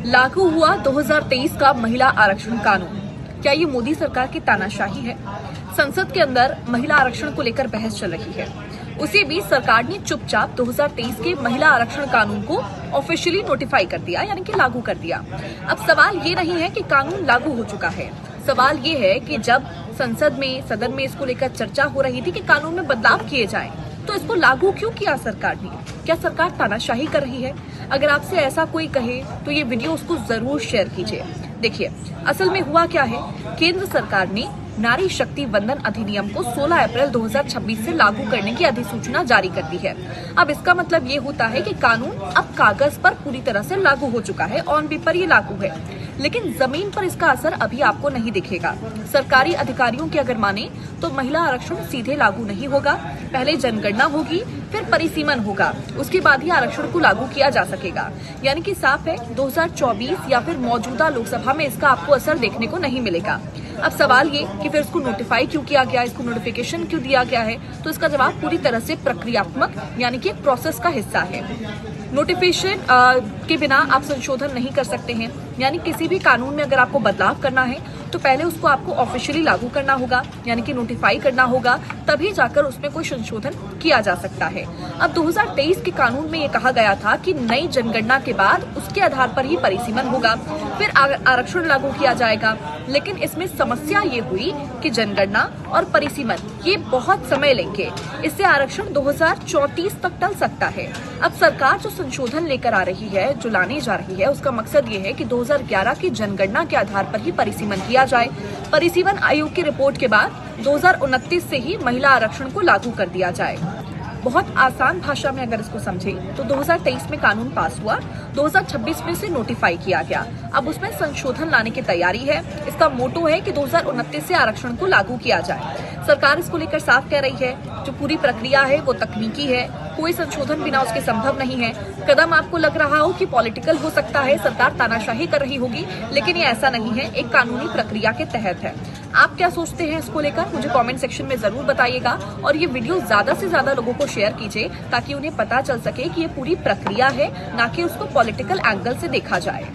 लागू हुआ 2023 का महिला आरक्षण कानून। क्या ये मोदी सरकार की तानाशाही है? संसद के अंदर महिला आरक्षण को लेकर बहस चल रही है। उसी बीच सरकार ने चुपचाप 2023 के महिला आरक्षण कानून को ऑफिशियली नोटिफाई कर दिया, यानी कि लागू कर दिया। अब सवाल ये नहीं है कि कानून लागू हो चुका है, सवाल ये है कि जब सदन में इसको लेकर चर्चा हो रही थी कि कानून में बदलाव किए जाएं, तो इसको लागू क्यों किया सरकार ने? क्या सरकार तानाशाही कर रही है? अगर आपसे ऐसा कोई कहे तो ये वीडियो उसको जरूर शेयर कीजिए। देखिए, असल में हुआ क्या है, केंद्र सरकार ने नारी शक्ति वंदन अधिनियम को 16 अप्रैल 2026 से लागू करने की अधिसूचना जारी कर दी है। अब इसका मतलब ये होता है कि कानून अब कागज पर पूरी तरह से लागू हो चुका है, ऑन पेपर ये लागू है, लेकिन जमीन पर इसका असर अभी आपको नहीं दिखेगा। सरकारी अधिकारियों की अगर माने तो महिला आरक्षण सीधे लागू नहीं होगा, पहले जनगणना होगी, फिर परिसीमन होगा, उसके बाद ही आरक्षण को लागू किया जा सकेगा। यानी कि साफ है 2024 या फिर मौजूदा लोकसभा में इसका आपको असर देखने को नहीं मिलेगा। अब सवाल ये कि फिर इसको नोटिफाई क्यों किया गया, इसको नोटिफिकेशन क्यों दिया गया है? तो इसका जवाब पूरी तरह से प्रक्रियात्मक यानी कि एक प्रोसेस का हिस्सा है। नोटिफिकेशन के बिना आप संशोधन नहीं कर सकते हैं, यानी किसी भी कानून में अगर आपको बदलाव करना है तो पहले उसको आपको ऑफिशियली लागू करना होगा, यानी कि नोटिफाई करना होगा, तभी जाकर उसमें कोई संशोधन किया जा सकता है। अब 2023 के कानून में ये कहा गया था कि नई जनगणना के बाद उसके आधार पर ही परिसीमन होगा, फिर आरक्षण लागू किया जाएगा। लेकिन इसमें समस्या ये हुई कि जनगणना और परिसीमन ये बहुत समय लेंगे, इससे आरक्षण 2034 तक टल सकता है। अब सरकार जो संशोधन लेकर आ रही है, जो लाने जा रही है, उसका मकसद ये है कि 2011 की जनगणना के आधार पर ही परिसीमन किया जाए। परिसीमन आयोग की रिपोर्ट के बाद 2029 से ही महिला आरक्षण को लागू कर दिया जाए। बहुत आसान भाषा में अगर इसको समझे तो 2023 में कानून पास हुआ, 2026 में से नोटिफाई किया गया। अब उसमें संशोधन लाने की तैयारी है। इसका मोटो है कि 2029 से आरक्षण को लागू किया जाए। सरकार इसको लेकर साफ कह रही है, जो पूरी प्रक्रिया है वो तकनीकी है, कोई संशोधन बिना उसके संभव नहीं है। कदम आपको लग रहा हो कि पॉलिटिकल हो सकता है, सरकार तानाशाही कर रही होगी, लेकिन ये ऐसा नहीं है, एक कानूनी प्रक्रिया के तहत है। आप क्या सोचते हैं इसको लेकर? मुझे कमेंट सेक्शन में जरूर बताइएगा और ये वीडियो ज्यादा से ज्यादा लोगों को शेयर कीजिए ताकि उन्हें पता चल सके कि ये पूरी प्रक्रिया है, ना कि उसको पॉलिटिकल एंगल से देखा जाए।